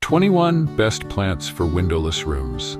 21 Best Plants for Windowless Rooms.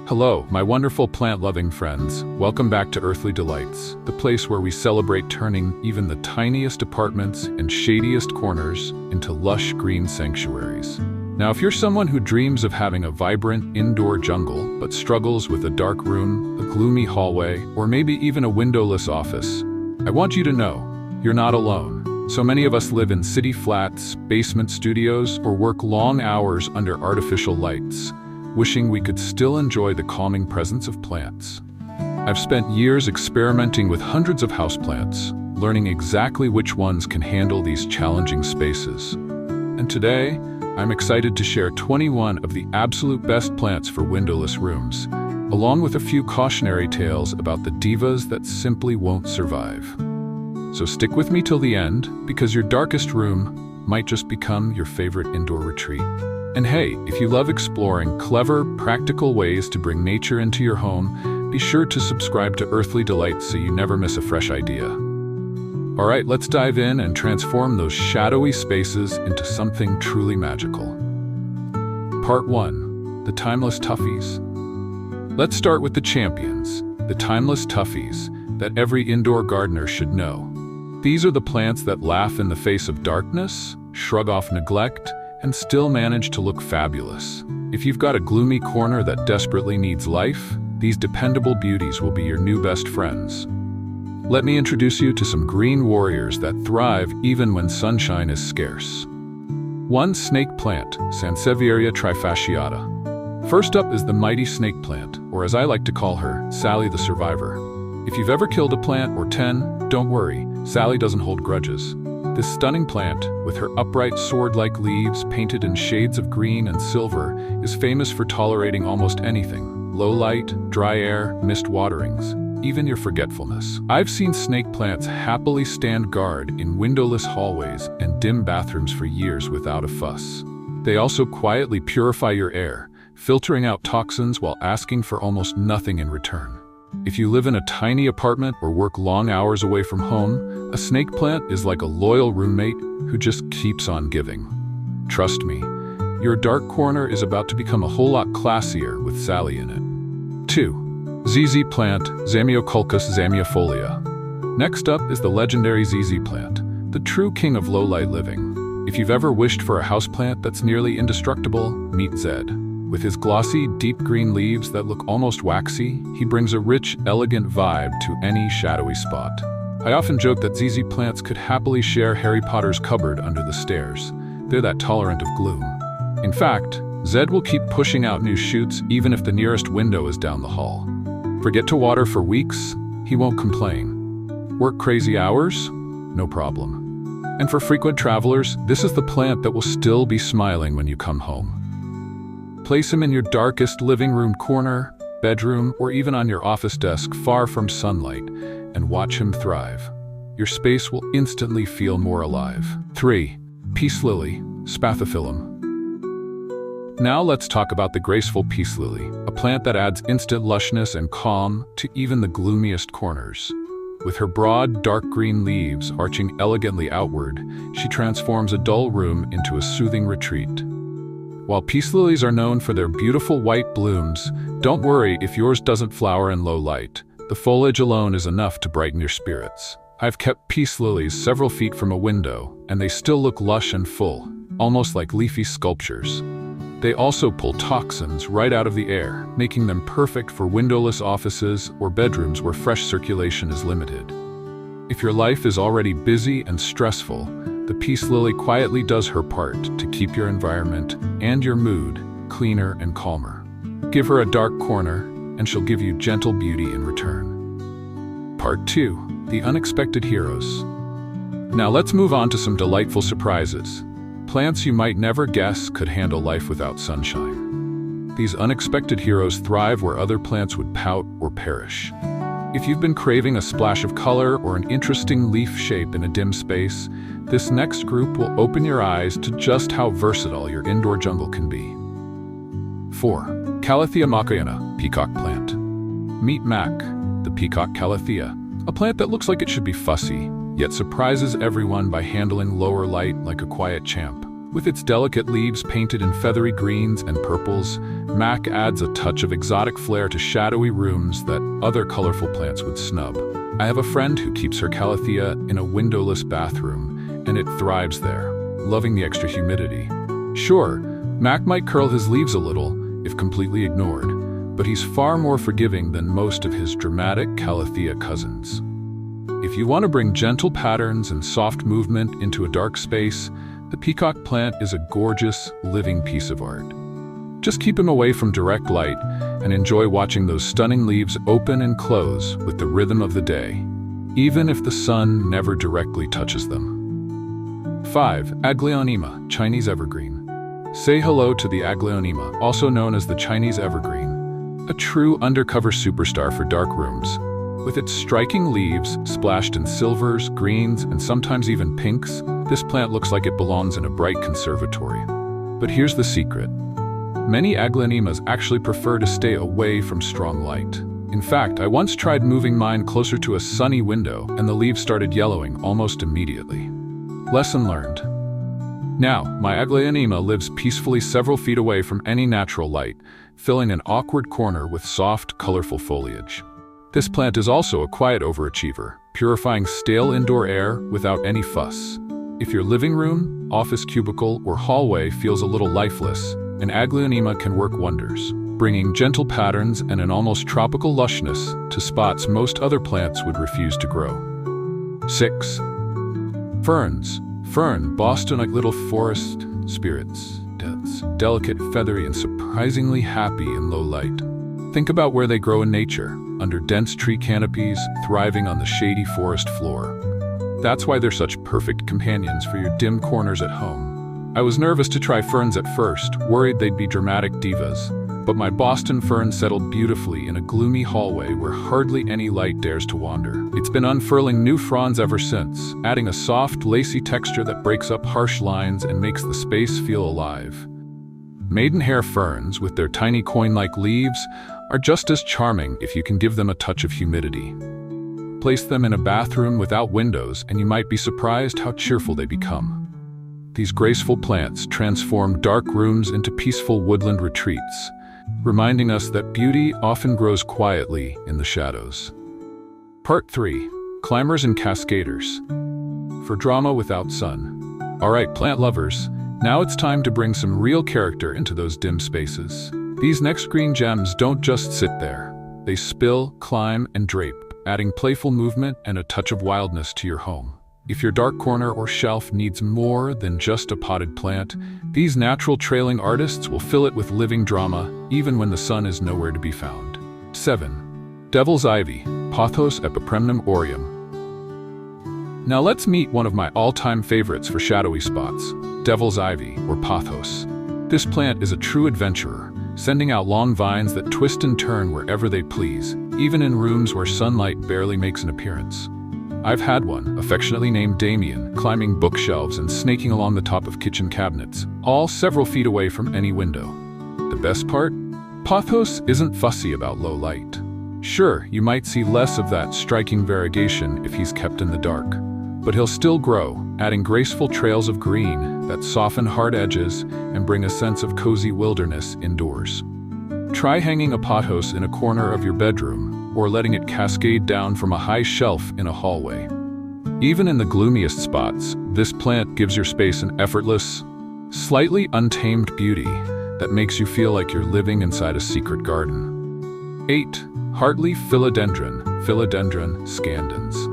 Hello, my wonderful plant-loving friends. Welcome back to Earthly Delights, the place where we celebrate turning even the tiniest apartments and shadiest corners into lush green sanctuaries. Now, if you're someone who dreams of having a vibrant indoor jungle but struggles with a dark room, a gloomy hallway, or maybe even a windowless office, I want you to know you're not alone. So many of us live in city flats, basement studios, or work long hours under artificial lights, wishing we could still enjoy the calming presence of plants. I've spent years experimenting with hundreds of houseplants, learning exactly which ones can handle these challenging spaces. And today, I'm excited to share 21 of the absolute best plants for windowless rooms, along with a few cautionary tales about the divas that simply won't survive. So stick with me till the end, because your darkest room might just become your favorite indoor retreat. And hey, if you love exploring clever, practical ways to bring nature into your home, be sure to subscribe to Earthly Delights so you never miss a fresh idea. All right, let's dive in and transform those shadowy spaces into something truly magical. Part 1. The Timeless Toughies. Let's start with the champions, the timeless toughies that every indoor gardener should know. These are the plants that laugh in the face of darkness, shrug off neglect, and still manage to look fabulous. If you've got a gloomy corner that desperately needs life, these dependable beauties will be your new best friends. Let me introduce you to some green warriors that thrive even when sunshine is scarce. 1. Snake plant, Sansevieria trifasciata. First up is the mighty snake plant, or as I like to call her, Sally the Survivor. If you've ever killed a plant or 10, don't worry, Sally doesn't hold grudges. This stunning plant, with her upright sword-like leaves painted in shades of green and silver, is famous for tolerating almost anything: low light, dry air, mist waterings, even your forgetfulness. I've seen snake plants happily stand guard in windowless hallways and dim bathrooms for years without a fuss. They also quietly purify your air, filtering out toxins while asking for almost nothing in return. If you live in a tiny apartment or work long hours away from home, a snake plant is like a loyal roommate who just keeps on giving. Trust me, your dark corner is about to become a whole lot classier with Sally in it. 2. ZZ plant, Zamioculcas zamiifolia. Next up is the legendary ZZ plant, the true king of low-light living. If you've ever wished for a houseplant that's nearly indestructible, meet Zed. With his glossy, deep green leaves that look almost waxy, he brings a rich, elegant vibe to any shadowy spot. I often joke that ZZ plants could happily share Harry Potter's cupboard under the stairs. They're that tolerant of gloom. In fact, Zed will keep pushing out new shoots even if the nearest window is down the hall. Forget to water for weeks? He won't complain. Work crazy hours? No problem. And for frequent travelers, this is the plant that will still be smiling when you come home. Place him in your darkest living room corner, bedroom, or even on your office desk far from sunlight, and watch him thrive. Your space will instantly feel more alive. 3. Peace lily, Spathiphyllum. Now let's talk about the graceful peace lily, a plant that adds instant lushness and calm to even the gloomiest corners. With her broad, dark green leaves arching elegantly outward, she transforms a dull room into a soothing retreat. While peace lilies are known for their beautiful white blooms, don't worry if yours doesn't flower in low light. The foliage alone is enough to brighten your spirits. I've kept peace lilies several feet from a window, and they still look lush and full, almost like leafy sculptures. They also pull toxins right out of the air, making them perfect for windowless offices or bedrooms where fresh circulation is limited. If your life is already busy and stressful, the peace lily quietly does her part to keep your environment and your mood cleaner and calmer. Give her a dark corner, and she'll give you gentle beauty in return. Part 2. The Unexpected Heroes. Now let's move on to some delightful surprises. Plants you might never guess could handle life without sunshine. These unexpected heroes thrive where other plants would pout or perish. If you've been craving a splash of color or an interesting leaf shape in a dim space, this next group will open your eyes to just how versatile your indoor jungle can be. 4. Calathea macayana, peacock plant. Meet Mac, the peacock calathea, a plant that looks like it should be fussy, yet surprises everyone by handling lower light like a quiet champ. With its delicate leaves painted in feathery greens and purples, Mac adds a touch of exotic flair to shadowy rooms that other colorful plants would snub. I have a friend who keeps her calathea in a windowless bathroom, and it thrives there, loving the extra humidity. Sure, Mac might curl his leaves a little, if completely ignored, but he's far more forgiving than most of his dramatic calathea cousins. If you want to bring gentle patterns and soft movement into a dark space, the peacock plant is a gorgeous, living piece of art. Just keep him away from direct light and enjoy watching those stunning leaves open and close with the rhythm of the day, even if the sun never directly touches them. 5. Aglaonema, Chinese evergreen. Say hello to the aglaonema, also known as the Chinese evergreen, a true undercover superstar for dark rooms. With its striking leaves splashed in silvers, greens, and sometimes even pinks, this plant looks like it belongs in a bright conservatory. But here's the secret. Many aglaonemas actually prefer to stay away from strong light. In fact, I once tried moving mine closer to a sunny window, and the leaves started yellowing almost immediately. Lesson learned. Now, my aglaonema lives peacefully several feet away from any natural light, filling an awkward corner with soft, colorful foliage. This plant is also a quiet overachiever, purifying stale indoor air without any fuss. If your living room, office cubicle, or hallway feels a little lifeless, an aglaonema can work wonders, bringing gentle patterns and an almost tropical lushness to spots most other plants would refuse to grow. 6. Ferns. Fern, Boston-like little forest spirits, dense, delicate, feathery, and surprisingly happy in low light. Think about where they grow in nature, under dense tree canopies, thriving on the shady forest floor. That's why they're such perfect companions for your dim corners at home. I was nervous to try ferns at first, worried they'd be dramatic divas, but my Boston fern settled beautifully in a gloomy hallway where hardly any light dares to wander. It's been unfurling new fronds ever since, adding a soft, lacy texture that breaks up harsh lines and makes the space feel alive. Maidenhair ferns, with their tiny coin-like leaves, are just as charming if you can give them a touch of humidity. Place them in a bathroom without windows, and you might be surprised how cheerful they become. These graceful plants transform dark rooms into peaceful woodland retreats, reminding us that beauty often grows quietly in the shadows. Part 3. Climbers and Cascaders. For drama without sun. Alright, plant lovers, now it's time to bring some real character into those dim spaces. These next green gems don't just sit there. They spill, climb, and drape, adding playful movement and a touch of wildness to your home. If your dark corner or shelf needs more than just a potted plant, these natural trailing artists will fill it with living drama, even when the sun is nowhere to be found. 7. Devil's Ivy, Pothos epipremnum aureum. Now let's meet one of my all-time favorites for shadowy spots, Devil's Ivy, or Pothos. This plant is a true adventurer, sending out long vines that twist and turn wherever they please, even in rooms where sunlight barely makes an appearance. I've had one, affectionately named Damien, climbing bookshelves and snaking along the top of kitchen cabinets, all several feet away from any window. The best part? Pothos isn't fussy about low light. Sure, you might see less of that striking variegation if he's kept in the dark, but he'll still grow, adding graceful trails of green that soften hard edges and bring a sense of cozy wilderness indoors. Try hanging a pothos in a corner of your bedroom, or letting it cascade down from a high shelf in a hallway. Even in the gloomiest spots, this plant gives your space an effortless, slightly untamed beauty that makes you feel like you're living inside a secret garden. 8. Hartley philodendron, Philodendron scandens.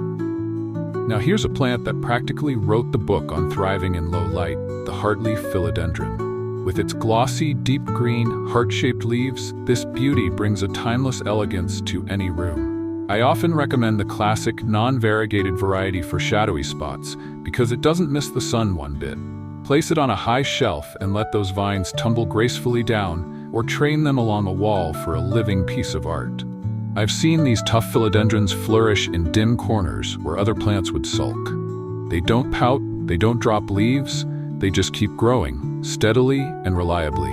Now here's a plant that practically wrote the book on thriving in low light, the Hartley philodendron. With its glossy, deep green, heart-shaped leaves, this beauty brings a timeless elegance to any room. I often recommend the classic, non-variegated variety for shadowy spots because it doesn't miss the sun one bit. Place it on a high shelf and let those vines tumble gracefully down, or train them along a wall for a living piece of art. I've seen these tough philodendrons flourish in dim corners where other plants would sulk. They don't pout, they don't drop leaves, they just keep growing, steadily and reliably.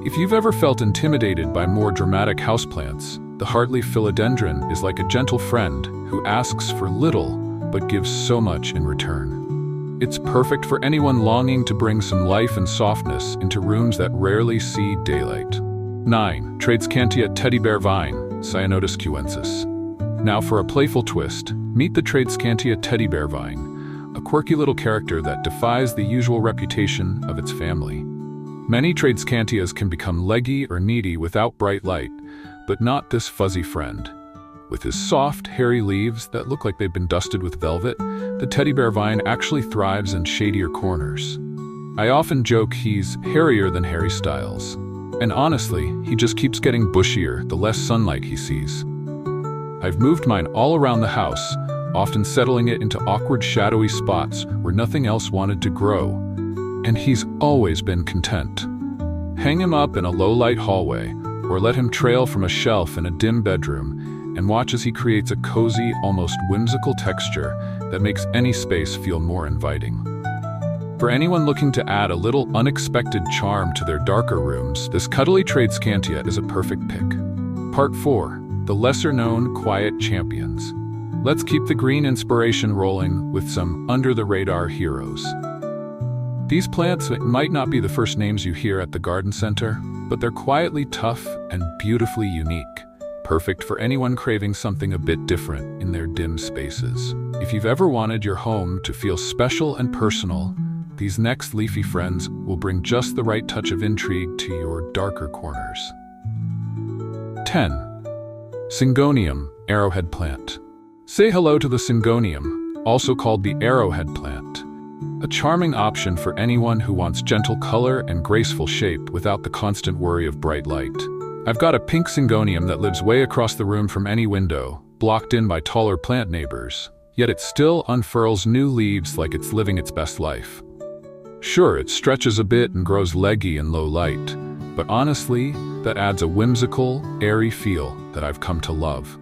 If you've ever felt intimidated by more dramatic houseplants, the Hartley philodendron is like a gentle friend who asks for little but gives so much in return. It's perfect for anyone longing to bring some life and softness into rooms that rarely see daylight. 9. Tradescantia teddy bear vine, Cyanotus cuensis. Now for a playful twist, meet the Tradescantia teddy bear vine, a quirky little character that defies the usual reputation of its family. Many Tradescantias can become leggy or needy without bright light, but not this fuzzy friend. With his soft, hairy leaves that look like they've been dusted with velvet, the teddy bear vine actually thrives in shadier corners. I often joke he's hairier than Harry Styles. And honestly, he just keeps getting bushier the less sunlight he sees. I've moved mine all around the house, often settling it into awkward shadowy spots where nothing else wanted to grow. And he's always been content. Hang him up in a low-light hallway, or let him trail from a shelf in a dim bedroom, and watch as he creates a cozy, almost whimsical texture that makes any space feel more inviting. For anyone looking to add a little unexpected charm to their darker rooms, this cuddly Tradescantia is a perfect pick. Part 4. The lesser-known quiet champions. Let's keep the green inspiration rolling with some under-the-radar heroes. These plants might not be the first names you hear at the garden center, but they're quietly tough and beautifully unique. Perfect for anyone craving something a bit different in their dim spaces. If you've ever wanted your home to feel special and personal, these next leafy friends will bring just the right touch of intrigue to your darker corners. 10. Syngonium, arrowhead plant. Say hello to the Syngonium, also called the arrowhead plant. A charming option for anyone who wants gentle color and graceful shape without the constant worry of bright light. I've got a pink Syngonium that lives way across the room from any window, blocked in by taller plant neighbors, yet it still unfurls new leaves like it's living its best life. Sure, it stretches a bit and grows leggy in low light, but honestly, that adds a whimsical, airy feel that I've come to love.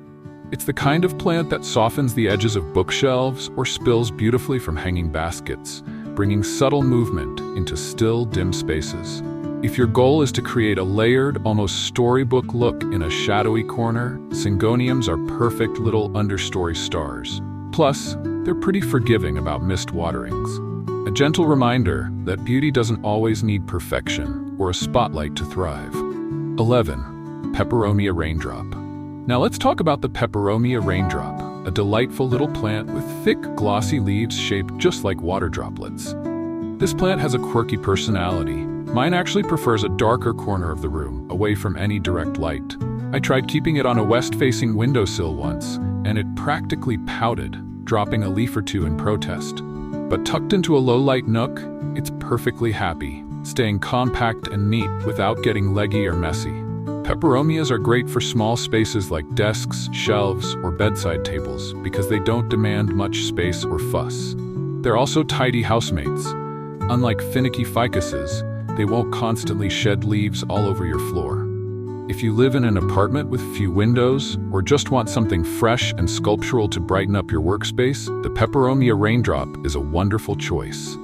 It's the kind of plant that softens the edges of bookshelves or spills beautifully from hanging baskets, bringing subtle movement into still, dim spaces. If your goal is to create a layered, almost storybook look in a shadowy corner, Syngoniums are perfect little understory stars. Plus, they're pretty forgiving about missed waterings. A gentle reminder that beauty doesn't always need perfection or a spotlight to thrive. 11. Peperomia raindrop. Now let's talk about the Peperomia raindrop, a delightful little plant with thick, glossy leaves shaped just like water droplets. This plant has a quirky personality. Mine actually prefers a darker corner of the room, away from any direct light. I tried keeping it on a west-facing windowsill once, and it practically pouted, dropping a leaf or two in protest. But tucked into a low-light nook, it's perfectly happy, staying compact and neat without getting leggy or messy. Peperomias are great for small spaces like desks, shelves, or bedside tables because they don't demand much space or fuss. They're also tidy housemates. Unlike finicky ficuses, they won't constantly shed leaves all over your floor. If you live in an apartment with few windows or just want something fresh and sculptural to brighten up your workspace, the Peperomia raindrop is a wonderful choice.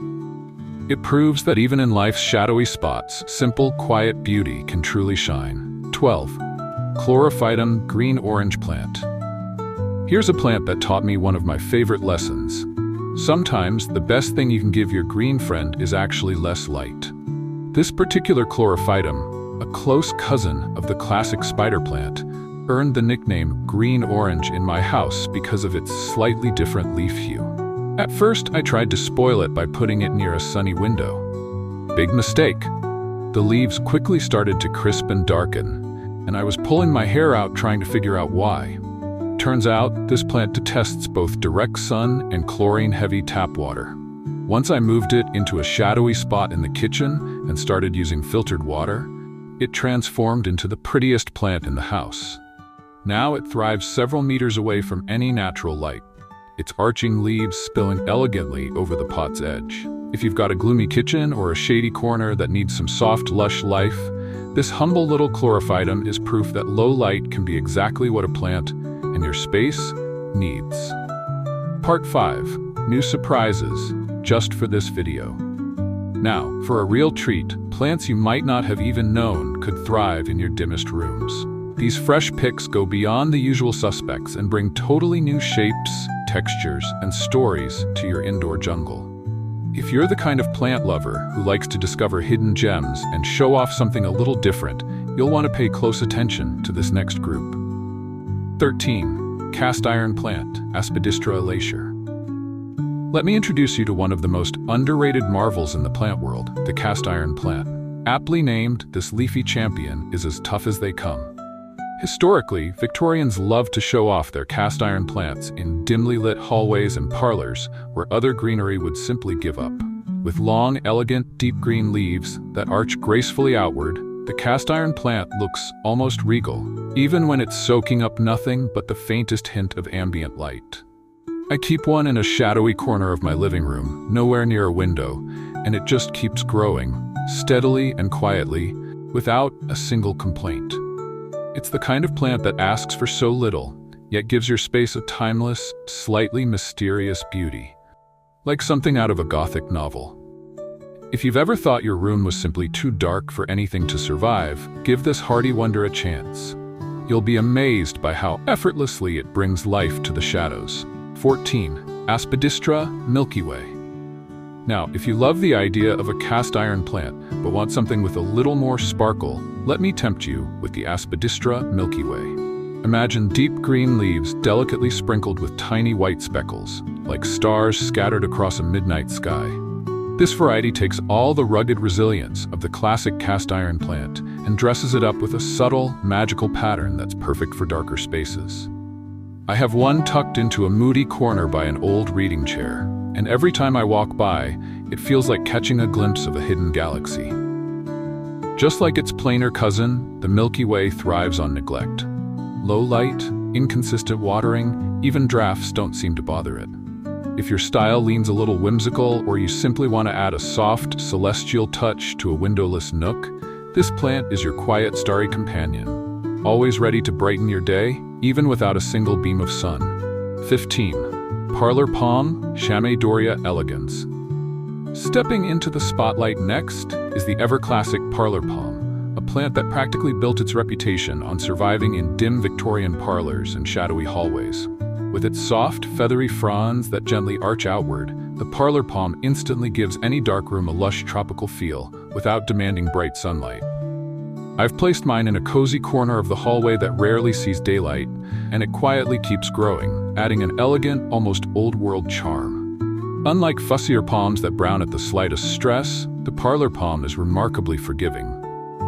It proves that even in life's shadowy spots, simple, quiet beauty can truly shine. 12. Chlorophytum green-orange plant. Here's a plant that taught me one of my favorite lessons. Sometimes the best thing you can give your green friend is actually less light. This particular chlorophytum, a close cousin of the classic spider plant, earned the nickname green-orange in my house because of its slightly different leaf hue. At first, I tried to spoil it by putting it near a sunny window. Big mistake. The leaves quickly started to crisp and darken, and I was pulling my hair out trying to figure out why. Turns out, this plant detests both direct sun and chlorine-heavy tap water. Once I moved it into a shadowy spot in the kitchen and started using filtered water, it transformed into the prettiest plant in the house. Now it thrives several meters away from any natural light, its arching leaves spilling elegantly over the pot's edge. If you've got a gloomy kitchen or a shady corner that needs some soft, lush life, this humble little chlorophytum is proof that low light can be exactly what a plant and your space needs. Part 5. New surprises, just for this video. Now, for a real treat, plants you might not have even known could thrive in your dimmest rooms. These fresh picks go beyond the usual suspects and bring totally new shapes, textures, and stories to your indoor jungle. If you're the kind of plant lover who likes to discover hidden gems and show off something a little different, you'll want to pay close attention to this next group. 13. Cast iron plant, Aspidistra elatior. Let me introduce you to one of the most underrated marvels in the plant world, the cast iron plant. Aptly named, this leafy champion is as tough as they come. Historically, Victorians loved to show off their cast iron plants in dimly lit hallways and parlors where other greenery would simply give up. With long, elegant, deep green leaves that arch gracefully outward, the cast iron plant looks almost regal, even when it's soaking up nothing but the faintest hint of ambient light. I keep one in a shadowy corner of my living room, nowhere near a window, and it just keeps growing, steadily and quietly, without a single complaint. It's the kind of plant that asks for so little, yet gives your space a timeless, slightly mysterious beauty, like something out of a Gothic novel. If you've ever thought your room was simply too dark for anything to survive, give this hardy wonder a chance. You'll be amazed by how effortlessly it brings life to the shadows. 14. Aspidistra Milky Way. Now, if you love the idea of a cast iron plant, but want something with a little more sparkle, let me tempt you with the Aspidistra Milky Way. Imagine deep green leaves delicately sprinkled with tiny white speckles, like stars scattered across a midnight sky. This variety takes all the rugged resilience of the classic cast iron plant and dresses it up with a subtle, magical pattern that's perfect for darker spaces. I have one tucked into a moody corner by an old reading chair, and every time I walk by, it feels like catching a glimpse of a hidden galaxy. Just like its plainer cousin, the Milky Way thrives on neglect. Low light, inconsistent watering, even drafts don't seem to bother it. If your style leans a little whimsical or you simply want to add a soft, celestial touch to a windowless nook, this plant is your quiet, starry companion, always ready to brighten your day, even without a single beam of sun. 15. Parlor Palm, Chamedoria elegans. Stepping into the spotlight next is the ever-classic parlor palm, a plant that practically built its reputation on surviving in dim Victorian parlors and shadowy hallways. With its soft, feathery fronds that gently arch outward, the parlor palm instantly gives any dark room a lush tropical feel without demanding bright sunlight. I've placed mine in a cozy corner of the hallway that rarely sees daylight, and it quietly keeps growing, adding an elegant, almost old-world charm. Unlike fussier palms that brown at the slightest stress, the parlor palm is remarkably forgiving.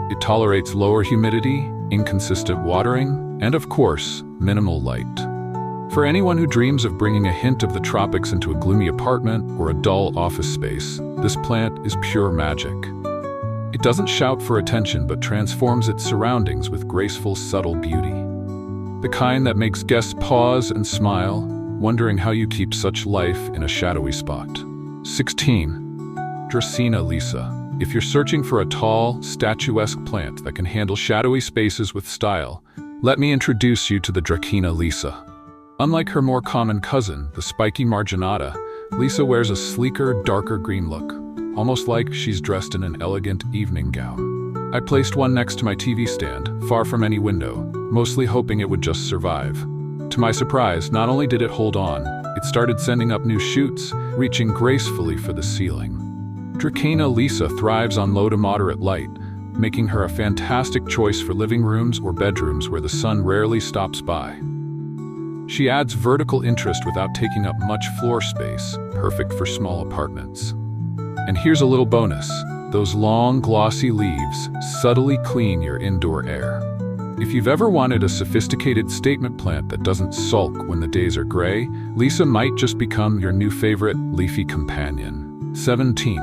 It tolerates lower humidity, inconsistent watering, and of course, minimal light. For anyone who dreams of bringing a hint of the tropics into a gloomy apartment or a dull office space, this plant is pure magic. It doesn't shout for attention but transforms its surroundings with graceful, subtle beauty. The kind that makes guests pause and smile, wondering how you keep such life in a shadowy spot. 16. Dracaena lisa. If you're searching for a tall, statuesque plant that can handle shadowy spaces with style, let me introduce you to the Dracaena lisa. Unlike her more common cousin, the spiky marginata, Lisa wears a sleeker, darker green look, almost like she's dressed in an elegant evening gown. I placed one next to my TV stand, far from any window, mostly hoping it would just survive. To my surprise, not only did it hold on, it started sending up new shoots, reaching gracefully for the ceiling. Dracaena lisa thrives on low to moderate light, making her a fantastic choice for living rooms or bedrooms where the sun rarely stops by. She adds vertical interest without taking up much floor space, perfect for small apartments. And here's a little bonus. Those long, glossy leaves subtly clean your indoor air. If you've ever wanted a sophisticated statement plant that doesn't sulk when the days are gray, Lisa might just become your new favorite leafy companion. 17.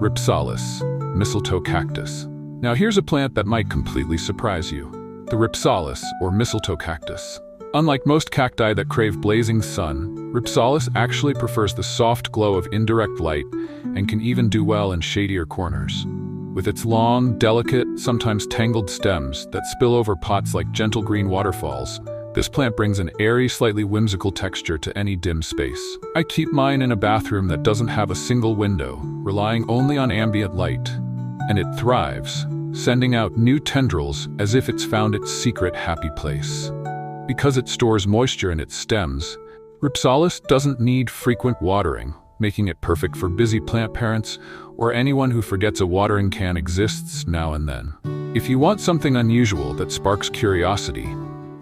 Rhipsalis, mistletoe cactus. Now here's a plant that might completely surprise you. The Rhipsalis, or mistletoe cactus. Unlike most cacti that crave blazing sun, Rhipsalis actually prefers the soft glow of indirect light and can even do well in shadier corners. With its long, delicate, sometimes tangled stems that spill over pots like gentle green waterfalls, this plant brings an airy, slightly whimsical texture to any dim space. I keep mine in a bathroom that doesn't have a single window, relying only on ambient light, and it thrives, sending out new tendrils as if it's found its secret happy place. Because it stores moisture in its stems, Rhipsalis doesn't need frequent watering, making it perfect for busy plant parents or anyone who forgets a watering can exists now and then. If you want something unusual that sparks curiosity,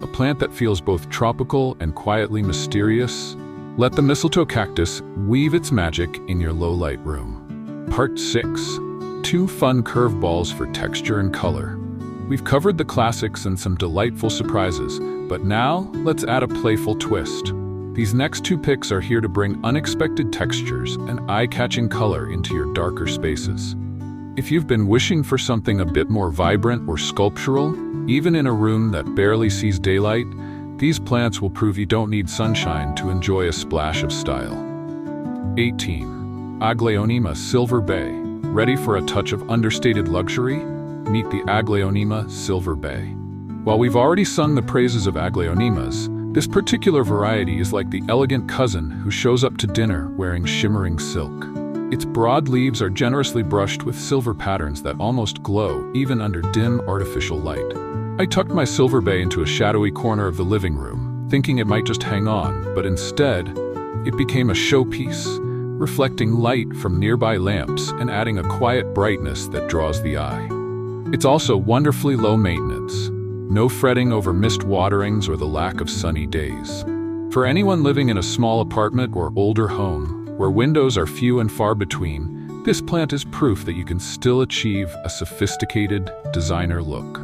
a plant that feels both tropical and quietly mysterious, let the mistletoe cactus weave its magic in your low-light room. Part 6. 2 fun curveballs for texture and color. We've covered the classics and some delightful surprises, but now let's add a playful twist. These next 2 picks are here to bring unexpected textures and eye-catching color into your darker spaces. If you've been wishing for something a bit more vibrant or sculptural, even in a room that barely sees daylight, these plants will prove you don't need sunshine to enjoy a splash of style. 18. Aglaonema Silver Bay. Ready for a touch of understated luxury? Meet the Aglaonema Silver Bay. While we've already sung the praises of aglaonemas, this particular variety is like the elegant cousin who shows up to dinner wearing shimmering silk. Its broad leaves are generously brushed with silver patterns that almost glow even under dim artificial light. I tucked my silver bay into a shadowy corner of the living room, thinking it might just hang on, but instead, it became a showpiece, reflecting light from nearby lamps and adding a quiet brightness that draws the eye. It's also wonderfully low maintenance. No fretting over missed waterings or the lack of sunny days. For anyone living in a small apartment or older home, where windows are few and far between, this plant is proof that you can still achieve a sophisticated designer look.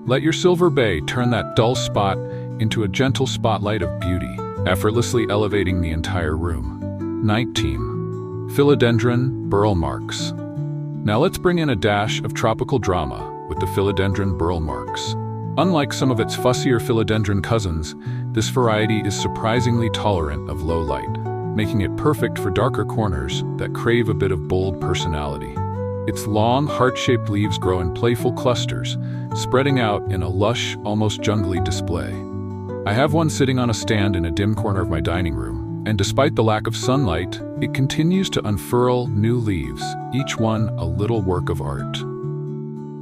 Let your silver bay turn that dull spot into a gentle spotlight of beauty, effortlessly elevating the entire room. 19. Philodendron Burl Marks. Now let's bring in a dash of tropical drama with the philodendron burl marks. Unlike some of its fussier philodendron cousins, this variety is surprisingly tolerant of low light, making it perfect for darker corners that crave a bit of bold personality. Its long, heart-shaped leaves grow in playful clusters, spreading out in a lush, almost jungly display. I have one sitting on a stand in a dim corner of my dining room, and despite the lack of sunlight, it continues to unfurl new leaves, each one a little work of art.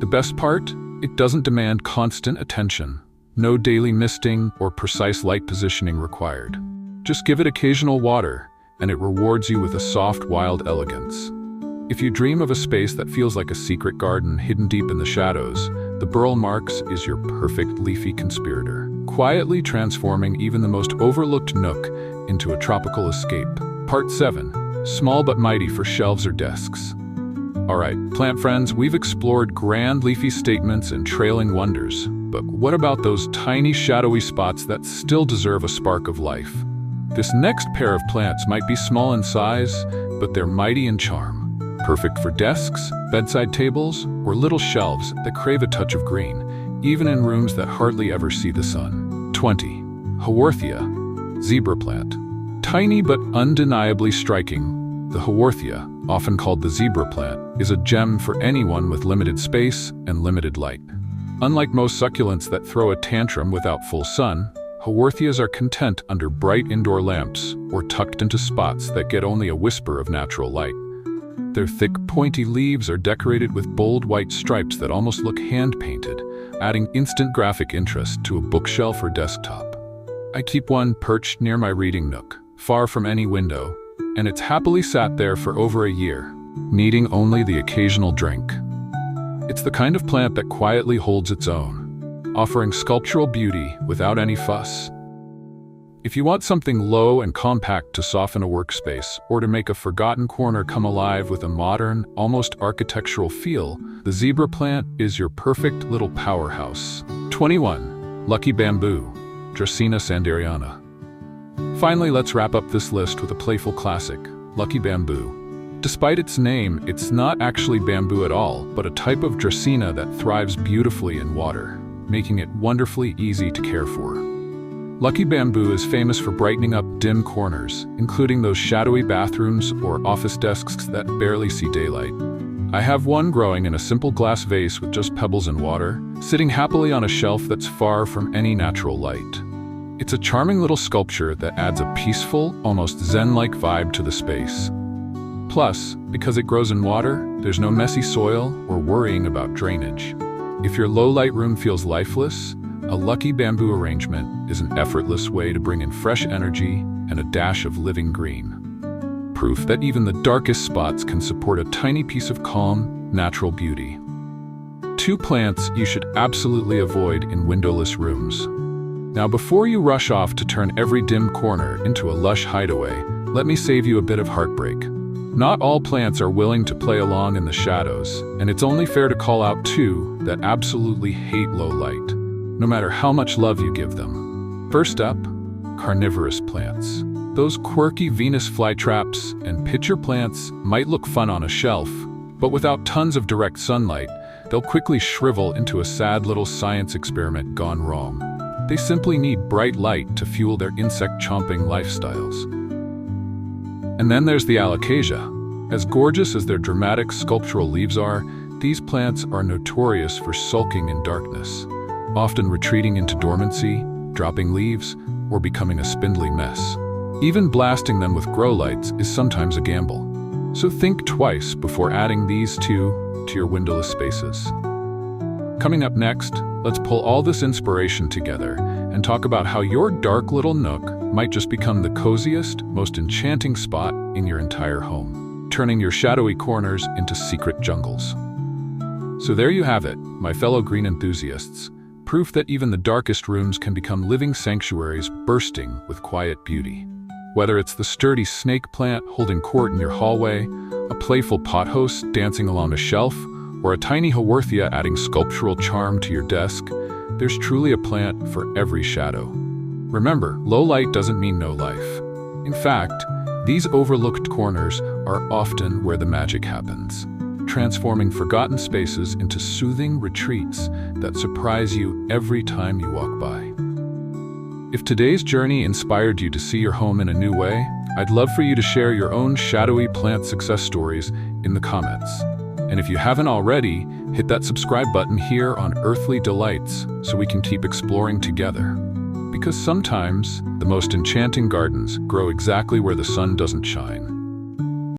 The best part? It doesn't demand constant attention. No daily misting or precise light positioning required. Just give it occasional water, and it rewards you with a soft, wild elegance. If you dream of a space that feels like a secret garden hidden deep in the shadows, the burl marks is your perfect leafy conspirator, quietly transforming even the most overlooked nook into a tropical escape. Part 7. Small but mighty for shelves or desks. Alright, plant friends, we've explored grand leafy statements and trailing wonders, but what about those tiny shadowy spots that still deserve a spark of life? This next pair of plants might be small in size, but they're mighty in charm. Perfect for desks, bedside tables, or little shelves that crave a touch of green, even in rooms that hardly ever see the sun. 20. Haworthia Zebra Plant. Tiny but undeniably striking, the Haworthia, often called the zebra plant, is a gem for anyone with limited space and limited light. Unlike most succulents that throw a tantrum without full sun, Haworthias are content under bright indoor lamps or tucked into spots that get only a whisper of natural light. Their thick, pointy leaves are decorated with bold white stripes that almost look hand-painted, adding instant graphic interest to a bookshelf or desktop. I keep one perched near my reading nook, far from any window, and it's happily sat there for over a year, needing only the occasional drink. It's the kind of plant that quietly holds its own, offering sculptural beauty without any fuss. If you want something low and compact to soften a workspace, or to make a forgotten corner come alive with a modern, almost architectural feel, the zebra plant is your perfect little powerhouse. 21. Lucky Bamboo, Dracaena sanderiana. Finally, let's wrap up this list with a playful classic, Lucky Bamboo. Despite its name, it's not actually bamboo at all, but a type of Dracaena that thrives beautifully in water, making it wonderfully easy to care for. Lucky Bamboo is famous for brightening up dim corners, including those shadowy bathrooms or office desks that barely see daylight. I have one growing in a simple glass vase with just pebbles and water, sitting happily on a shelf that's far from any natural light. It's a charming little sculpture that adds a peaceful, almost zen-like vibe to the space. Plus, because it grows in water, there's no messy soil or worrying about drainage. If your low-light room feels lifeless, a Lucky Bamboo arrangement is an effortless way to bring in fresh energy and a dash of living green. proof that even the darkest spots can support a tiny piece of calm, natural beauty. 2 plants you should absolutely avoid in windowless rooms. Now, before you rush off to turn every dim corner into a lush hideaway, let me save you a bit of heartbreak. Not all plants are willing to play along in the shadows, and it's only fair to call out 2 that absolutely hate low light, no matter how much love you give them. First up, carnivorous plants. Those quirky Venus flytraps and pitcher plants might look fun on a shelf, but without tons of direct sunlight, they'll quickly shrivel into a sad little science experiment gone wrong. They simply need bright light to fuel their insect-chomping lifestyles. And then there's the alocasia. As gorgeous as their dramatic sculptural leaves are, these plants are notorious for sulking in darkness, often retreating into dormancy, dropping leaves, or becoming a spindly mess. Even blasting them with grow lights is sometimes a gamble. So think twice before adding these 2 to your windowless spaces. Coming up next, let's pull all this inspiration together and talk about how your dark little nook might just become the coziest, most enchanting spot in your entire home, turning your shadowy corners into secret jungles. So there you have it, my fellow green enthusiasts, proof that even the darkest rooms can become living sanctuaries bursting with quiet beauty. Whether it's the sturdy snake plant holding court in your hallway, a playful pothos dancing along a shelf, or a tiny haworthia adding sculptural charm to your desk, there's truly a plant for every shadow. Remember, low light doesn't mean no life. In fact, these overlooked corners are often where the magic happens, transforming forgotten spaces into soothing retreats that surprise you every time you walk by. If today's journey inspired you to see your home in a new way, I'd love for you to share your own shadowy plant success stories in the comments. And if you haven't already, hit that subscribe button here on Earthly Delights so we can keep exploring together. Because sometimes the most enchanting gardens grow exactly where the sun doesn't shine.